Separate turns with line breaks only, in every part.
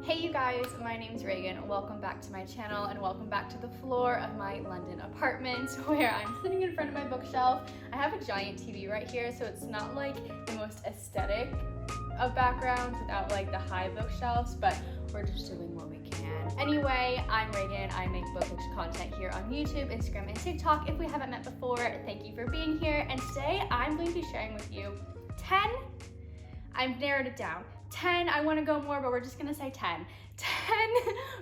Hey you guys, my name's Ragan. Welcome back to my channel and welcome back to the floor of my London apartment where I'm sitting in front of my bookshelf. I have a giant TV right here, so it's not like the most aesthetic of backgrounds without like the high bookshelves, but we're just doing what we can. Anyway, I'm Ragan. I make bookish content here on YouTube, Instagram, and TikTok. If we haven't met before, thank you for being here. And today I'm going to be sharing with you 10, I've narrowed it down. 10, I want to go more, but we're just gonna say 10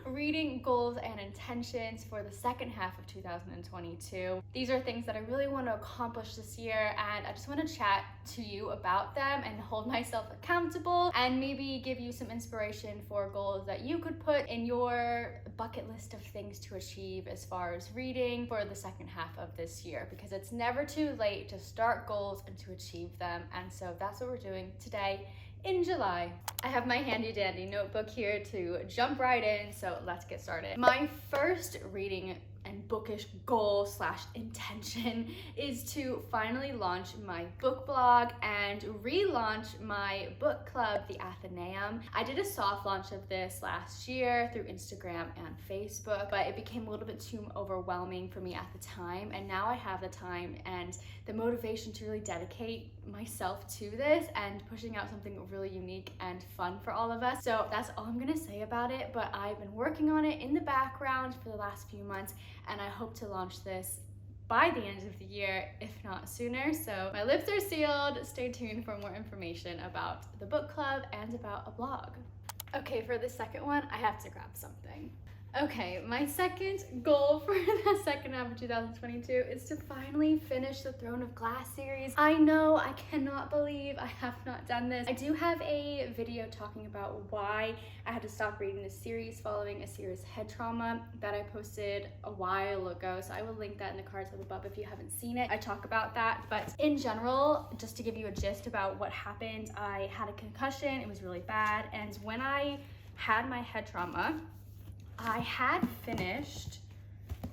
reading goals and intentions for the second half of 2022. These are things that I really want to accomplish this year, and I just want to chat to you about them and hold myself accountable and maybe give you some inspiration for goals that you could put in your bucket list of things to achieve as far as reading for the second half of this year, because it's never too late to start goals and to achieve them. And so that's what we're doing today in July. I have my handy dandy notebook here to jump right in, so let's get started. My first reading and bookish goal / intention is to finally launch my book blog and relaunch my book club, the Athenaeum. I did a soft launch of this last year through Instagram and Facebook, but it became a little bit too overwhelming for me at the time, and now I have the time and the motivation to really dedicate myself to this and pushing out something really unique and fun for all of us. So that's all I'm gonna say about it, but I've been working on it in the background for the last few months, and I hope to launch this by the end of the year, if not sooner. So my lips are sealed. Stay tuned for more information about the book club and about a blog. Okay, for the second one, I have to grab something. Okay, my second goal for the second half of 2022 is to finally finish the Throne of Glass series. I know, I cannot believe I have not done this. I do have a video talking about why I had to stop reading this series following a serious head trauma that I posted a while ago, so I will link that in the cards up above if you haven't seen it. I talk about that, but in general, just to give you a gist about what happened, I had a concussion. It was really bad, and when I had my head trauma, I had finished,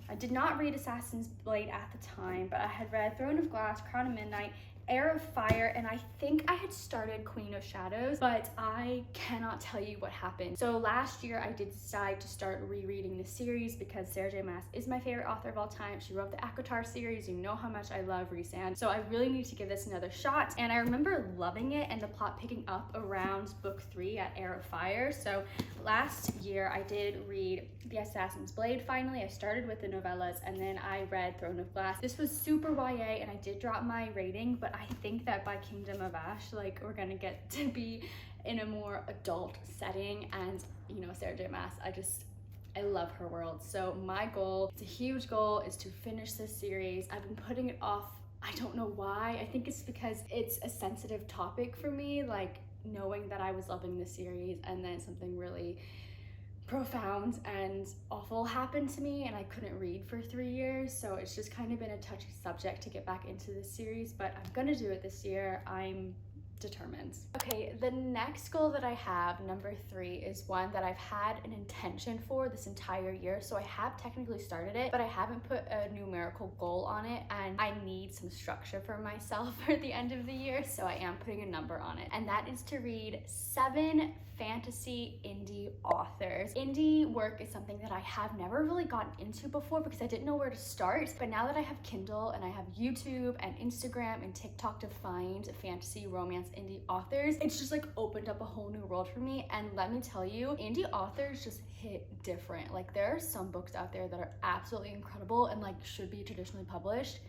I did not read Assassin's Blade at the time, but I had read Throne of Glass, Crown of Midnight, Heir of Fire, and I think I had started Queen of Shadows, but I cannot tell you what happened. So last year I did decide to start rereading the series because Sarah J. Maas is my favorite author of all time. She wrote the ACOTAR series. You know how much I love Rhysand. So I really need to give this another shot. And I remember loving it and the plot picking up around book 3 at Heir of Fire. So last year I did read the Assassin's Blade finally. I started with the novellas and then I read Throne of Glass. This was super YA and I did drop my rating, but I think that by Kingdom of Ash, like, we're gonna get to be in a more adult setting, and you know, Sarah J. Maas, I love her world. So my goal, it's a huge goal, is to finish this series. I've been putting it off, I don't know why. I think it's because it's a sensitive topic for me, like knowing that I was loving this series and then something really profound and awful happened to me and I couldn't read for 3 years. So it's just kind of been a touchy subject to get back into this series, but I'm gonna do it this year. I'm determined. Okay, the next goal that I have, number 3, is one that I've had an intention for this entire year. So I have technically started it, but I haven't put a numerical goal on it, and I need some structure for myself for the end of the year, so I am putting a number on it. And that is to read 7 fantasy indie authors. Indie work is something that I have never really gotten into before because I didn't know where to start, but now that I have Kindle and I have YouTube and Instagram and TikTok to find fantasy, romance, indie authors, it's just like opened up a whole new world for me. And let me tell you, indie authors just hit different. Like, there are some books out there that are absolutely incredible and like should be traditionally published.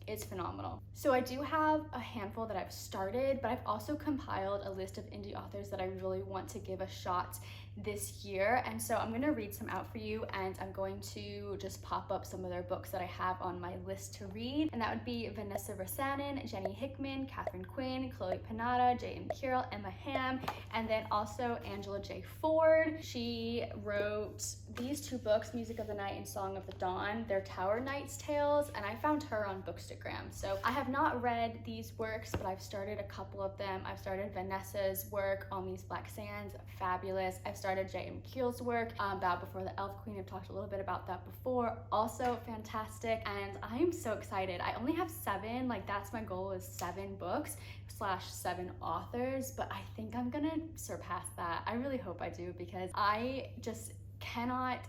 It's phenomenal. So I do have a handful that I've started, but I've also compiled a list of indie authors that I really want to give a shot this year. And so I'm gonna read some out for you, and I'm going to just pop up some of their books that I have on my list to read. And that would be Vanessa Rasanen, Jenny Hickman, Catherine Quinn, Chloe Panada, J.M. Carroll, Emma Hamm, and then also Angela J. Ford. She wrote these 2 books, Music of the Night and Song of the Dawn. They're Tower Knight's tales, and I found her on Bookstagram. So I have not read these works, but I've started a couple of them. I've started Vanessa's work, On These Black Sands, fabulous. I've started J.M. Keel's work, Bow Before the Elf Queen. I've talked a little bit about that before. Also fantastic, and I am so excited. I only have 7, like that's my goal, is 7 books / 7 authors, but I think I'm gonna surpass that. I really hope I do, because I just cannot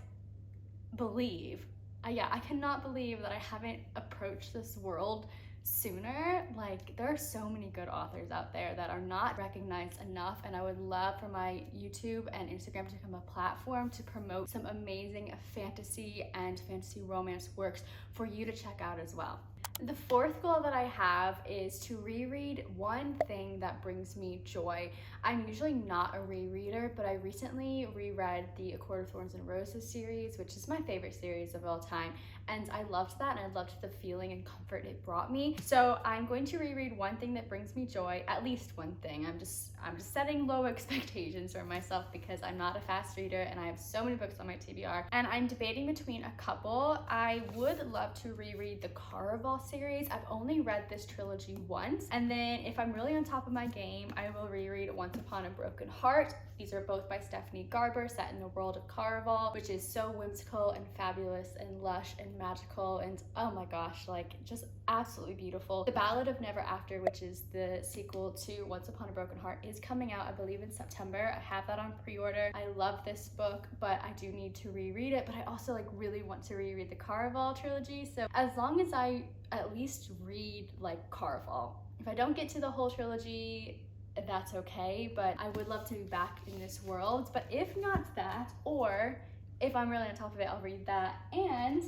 believe, I cannot believe that I haven't approached this world sooner. Like, there are so many good authors out there that are not recognized enough, and I would love for my YouTube and Instagram to become a platform to promote some amazing fantasy and fantasy romance works for you to check out as well. The 4th goal that I have is to reread one thing that brings me joy. I'm usually not a rereader, but I recently reread the A Court of Thorns and Roses series, which is my favorite series of all time, and I loved that, and I loved the feeling and comfort it brought me. So I'm going to reread one thing that brings me joy, at least one thing. I'm just setting low expectations for myself because I'm not a fast reader and I have so many books on my TBR, and I'm debating between a couple. I would love to reread the Caraval series. I've only read this trilogy once, and then if I'm really on top of my game, I will reread Once Upon a Broken Heart. These are both by Stephanie Garber, set in the world of Caraval, which is so whimsical and fabulous and lush and magical, and oh my gosh, like just absolutely beautiful. The Ballad of Never After, which is the sequel to Once Upon a Broken Heart, is coming out, I believe, in September. I have that on pre-order. I love this book, but I do need to reread it, but I also like really want to reread the Caraval trilogy. So as long as I at least read like Caraval, if I don't get to the whole trilogy, that's okay, but I would love to be back in this world. But if not that, or if I'm really on top of it, I'll read that. And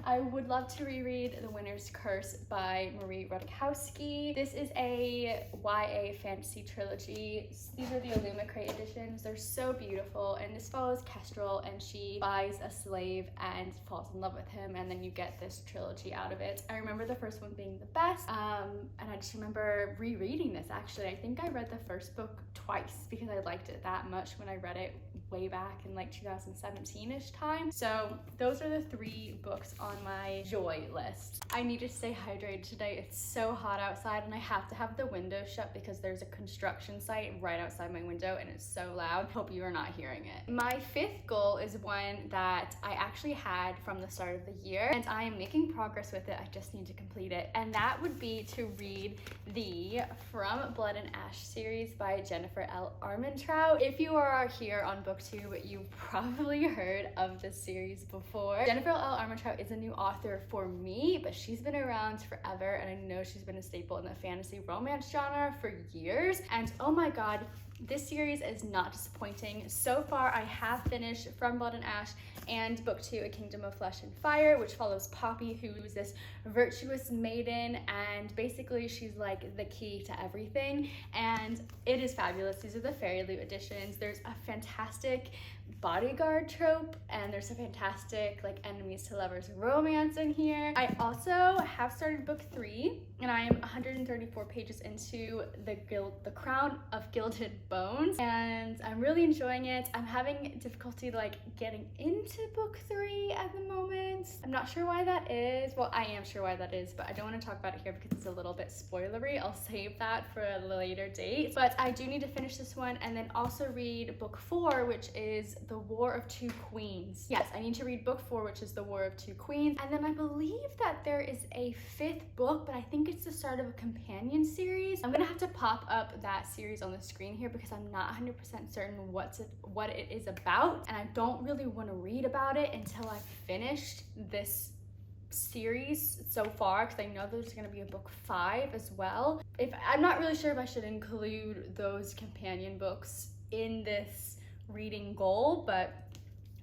I would love to reread The Winter's Curse by Marie Rudkowski. This is a YA fantasy trilogy. These are the Illumicrate editions. They're so beautiful, and this follows Kestrel, and she buys a slave and falls in love with him, and then you get this trilogy out of it. I remember the first one being the best, and I just remember rereading this actually. I think I read the first book twice because I liked it that much when I read it way back in like 2017-ish time. So those are the 3 books on my joy list. I need to stay hydrated today. It's so hot outside, and I have to have the window shut because there's a construction site right outside my window and it's so loud. Hope you are not hearing it. My 5th goal is one that I actually had from the start of the year, and I am making progress with it. I just need to complete it, and that would be to read the From Blood and Ash series by Jennifer L. Armentrout. If you are here on BookTube, you've probably heard of this series before. Jennifer L. Armentrout is a new author for me, but she's been around forever, and I know she's been a staple in the fantasy romance genre for years. And oh my god, this series is not disappointing. So far, I have finished From Blood and Ash and Book 2, A Kingdom of Flesh and Fire, which follows Poppy, who is this virtuous maiden, and basically she's like the key to everything, and it is fabulous. These are the Fairy Loot editions. There's a fantastic bodyguard trope, and there's a fantastic like enemies to lovers romance in here. I also have started book 3, and I am 134 pages into the Crown of Gilded Bones, and I'm really enjoying it. I'm having difficulty like getting into book 3 at the moment. I'm not sure why that is. Well, I am sure why that is, but I don't want to talk about it here because it's a little bit spoilery. I'll save that for a later date. But I do need to finish this one, and then also read book 4, which is The War of Two Queens. Yes, I need to read book 4, which is The War of Two Queens. And then I believe that there is a 5th book, but I think it's the start of a companion series. I'm gonna have to pop up that series on the screen here because I'm not 100% certain what it is about, and I don't really want to read about it until I've finished this series so far, because I know there's going to be a book 5 as well. I'm not really sure if I should include those companion books in this reading goal, but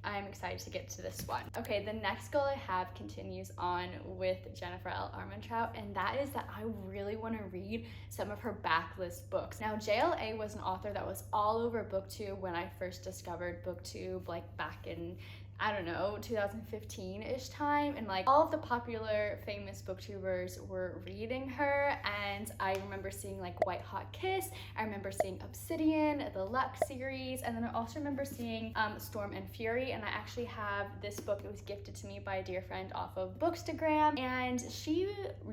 I'm excited to get to this one. Okay, the next goal I have continues on with Jennifer L. Armentrout, and that is that I really want to read some of her backlist books. Now, JLA was an author that was all over BookTube when I first discovered BookTube, like back in, I don't know, 2015-ish time, and like all of the popular famous booktubers were reading her, and I remember seeing like White Hot Kiss, I remember seeing Obsidian, the Luck series, and then I also remember seeing Storm and Fury, and I actually have this book. It was gifted to me by a dear friend off of Bookstagram, and she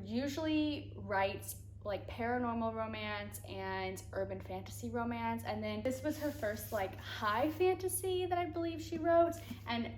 usually writes like paranormal romance and urban fantasy romance, and then this was her first like high fantasy that I believe she wrote, and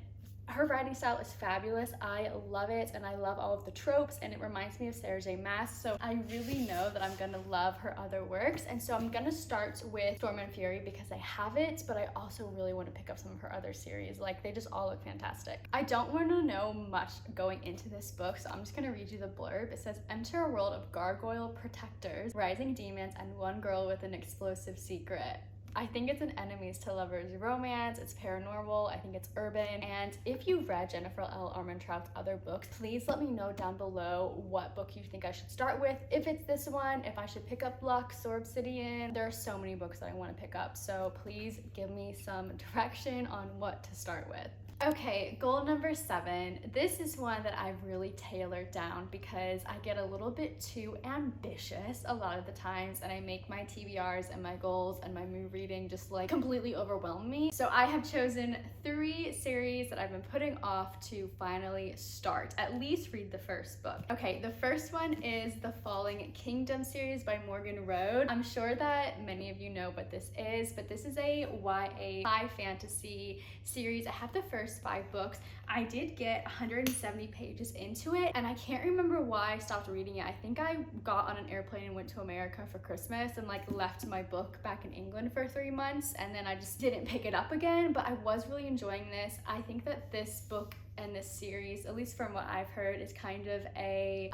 her writing style is fabulous. I love it, and I love all of the tropes, and it reminds me of Sarah J. Maas, so I really know that I'm gonna love her other works. And so I'm gonna start with Storm and Fury because I have it, but I also really want to pick up some of her other series. Like, they just all look fantastic. I don't want to know much going into this book, so I'm just gonna read you the blurb. It says, enter a world of gargoyle protectors, rising demons, and one girl with an explosive secret. I think it's an enemies to lovers romance, it's paranormal, I think it's urban, and if you've read Jennifer L. Armentrout's other books, please let me know down below what book you think I should start with, if it's this one, if I should pick up Lux or Obsidian. There are so many books that I want to pick up, so please give me some direction on what to start with. Okay, goal number 7. This is one that I've really tailored down because I get a little bit too ambitious a lot of the times, and I make my TBRs and my goals and my mood reading just like completely overwhelm me. So I have chosen 3 series that I've been putting off to finally start, at least read the first book. Okay, the first one is the Falling Kingdom series by Morgan Road. I'm sure that many of you know what this is, but this is a YA high fantasy series. I have the first 5 books. I did get 170 pages into it, and I can't remember why I stopped reading it. I think I got on an airplane and went to America for Christmas and like left my book back in England for 3 months, and then I just didn't pick it up again, but I was really enjoying this. I think that this book and this series, at least from what I've heard, is kind of a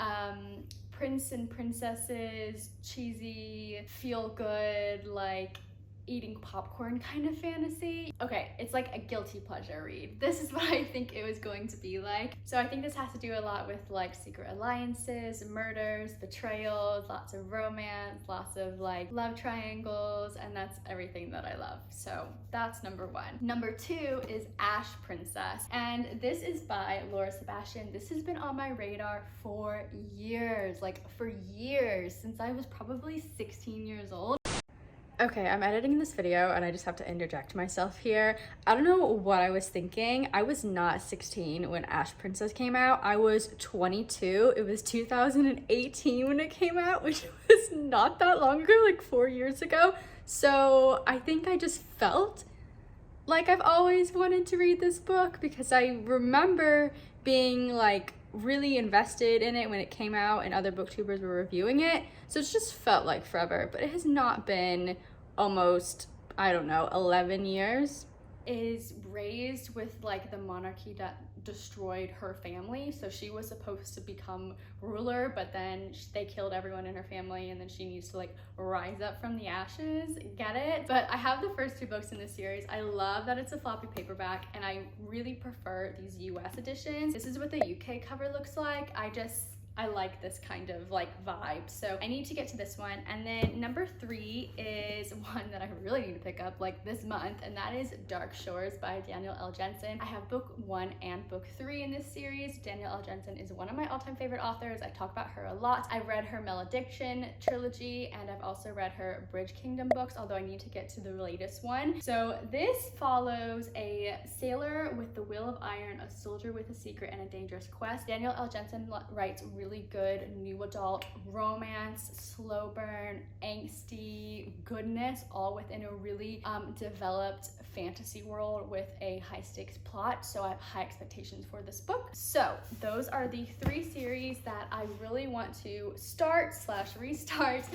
prince and princesses, cheesy, feel good, like eating popcorn kind of fantasy. Okay, it's like a guilty pleasure read. This is what I think it was going to be like. So I think this has to do a lot with like secret alliances, murders, betrayals, lots of romance, lots of like love triangles, and that's everything that I love. So that's number 1. Number 2 is Ash Princess, and this is by Laura Sebastian. This has been on my radar for years, like for years, since I was probably 16 years old. Okay, I'm editing this video and I just have to interject myself here. I don't know what I was thinking. I was not 16 when Ash Princess came out. I was 22. It was 2018 when it came out, which was not that long ago, like 4 years ago. So I think I just felt like I've always wanted to read this book because I remember being like really invested in it when it came out and other booktubers were reviewing it. So it's just felt like forever, but it has not been almost, I don't know, 11 years. Is raised with like the monarchy that destroyed her family, so she was supposed to become ruler, but then they killed everyone in her family, and then she needs to like rise up from the ashes. Get it? But I have the first 2 books in this series. I love that it's a floppy paperback, and I really prefer these US editions. This is what the UK cover looks like. I like this kind of like vibe, so I need to get to this one. And then number 3 is one that I really need to pick up like this month, and that is Dark Shores by Danielle L. Jensen. I have book 1 and book 3 in this series. Danielle L. Jensen is one of my all-time favorite authors. I talk about her a lot. I read her Malediction trilogy, and I've also read her Bridge Kingdom books, although I need to get to the latest one. So this follows a sailor with the will of iron, a soldier with a secret, and a dangerous quest. Danielle L. Jensen writes really good new adult romance, slow burn, angsty goodness, all within a really developed fantasy world with a high stakes plot. So I have high expectations for this book. So those are the 3 series that I really want to start/restart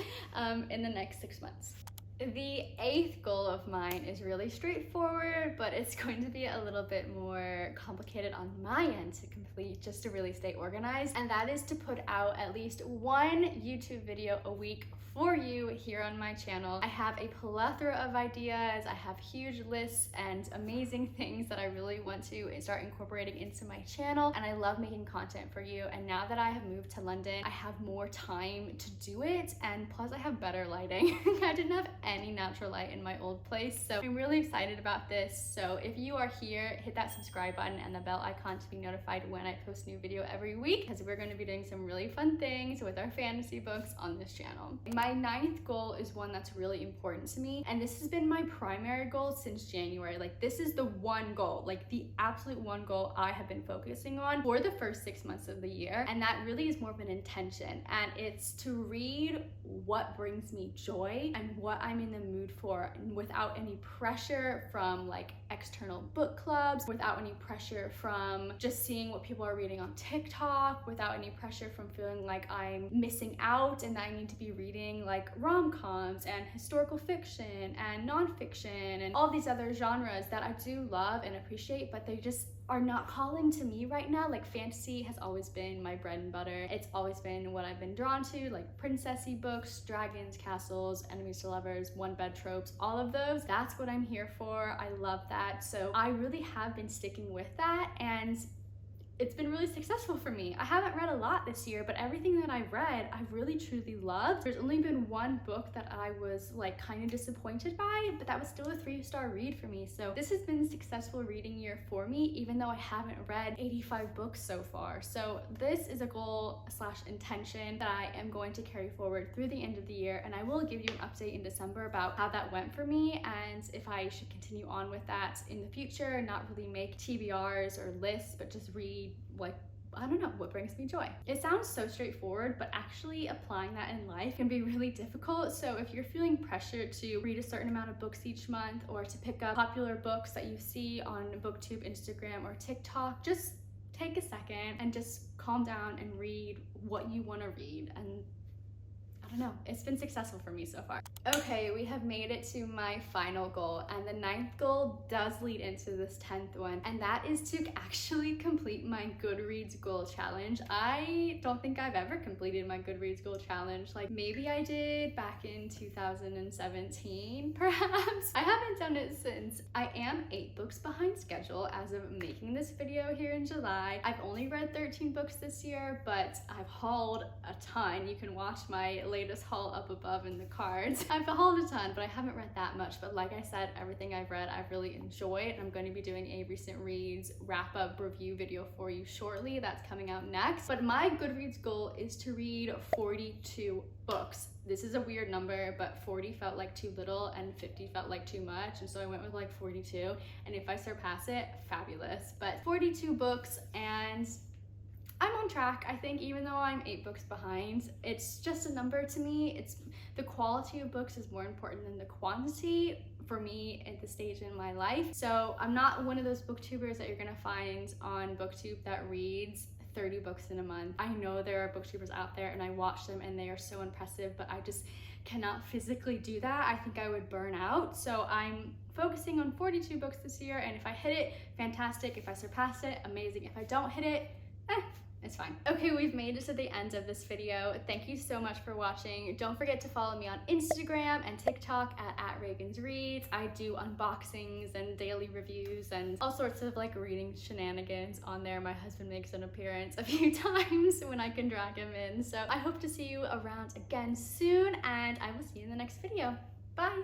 in the next 6 months. The 8th goal of mine is really straightforward, but it's going to be a little bit more complicated on my end to complete, just to really stay organized, and that is to put out at least 1 YouTube video a week for you here on my channel. I have a plethora of ideas. I have huge lists and amazing things that I really want to start incorporating into my channel, and I love making content for you. And now that I have moved to London, I have more time to do it, and plus I have better lighting. I didn't have any natural light in my old place. So I'm really excited about this. So if you are here, hit that subscribe button and the bell icon to be notified when I post a new video every week, because we're going to be doing some really fun things with our fantasy books on this channel. My 9th goal is one that's really important to me, and this has been my primary goal since January. Like, this is the one goal, like the absolute one goal I have been focusing on for the first 6 months of the year, and that really is more of an intention, and it's to read what brings me joy and what I'm in the mood for, and without any pressure from like external book clubs, without any pressure from just seeing what people are reading on TikTok, without any pressure from feeling like I'm missing out and that I need to be reading like rom-coms and historical fiction and nonfiction and all these other genres that I do love and appreciate, but they just are not calling to me right now. Like, fantasy has always been my bread and butter. It's always been what I've been drawn to, like princessy books, dragons, castles, enemies to lovers, one bed tropes, all of those. That's what I'm here for. I love that. So I really have been sticking with that, and it's been really successful for me. I haven't read a lot this year, but everything that I've read, I've really truly loved. There's only been one book that I was like kind of disappointed by, but that was still a 3-star read for me. So this has been a successful reading year for me, even though I haven't read 85 books so far. So this is a goal / intention that I am going to carry forward through the end of the year, and I will give you an update in December about how that went for me and if I should continue on with that in the future, not really make TBRs or lists, but just read like, I don't know, what brings me joy. It sounds so straightforward, but actually applying that in life can be really difficult. So if you're feeling pressure to read a certain amount of books each month, or to pick up popular books that you see on BookTube, Instagram, or TikTok, just take a second and just calm down and read what you want to read. And I don't know, it's been successful for me so far. Okay, we have made it to my final goal, and the 9th goal does lead into this 10th one, and that is to actually complete my Goodreads goal challenge. I don't think I've ever completed my Goodreads goal challenge. Like, maybe I did back in 2017, perhaps. I haven't done it since. I am 8 books behind schedule as of making this video here in July. I've only read 13 books this year, but I've hauled a ton. You can watch my latest haul up above in the cards. I've hauled a ton, but I haven't read that much. But like I said, everything I've read, I've really enjoyed. I'm going to be doing a recent reads wrap-up review video for you shortly. That's coming out next. But my Goodreads goal is to read 42 books. This is a weird number, but 40 felt like too little and 50 felt like too much, and so I went with like 42. And if I surpass it, fabulous. But 42 books, and I'm on track, I think, even though I'm 8 books behind. It's just a number to me. It's the quality of books is more important than the quantity for me at this stage in my life. So I'm not one of those booktubers that you're gonna find on BookTube that reads 30 books in a month. I know there are booktubers out there, and I watch them and they are so impressive, but I just cannot physically do that. I think I would burn out. So I'm focusing on 42 books this year, and if I hit it, fantastic. If I surpass it, amazing. If I don't hit it, it's fine. Okay, we've made it to the end of this video. Thank you so much for watching. Don't forget to follow me on Instagram and TikTok at Ragan's Reads. I do unboxings and daily reviews and all sorts of like reading shenanigans on there. My husband makes an appearance a few times when I can drag him in. So I hope to see you around again soon, and I will see you in the next video. Bye!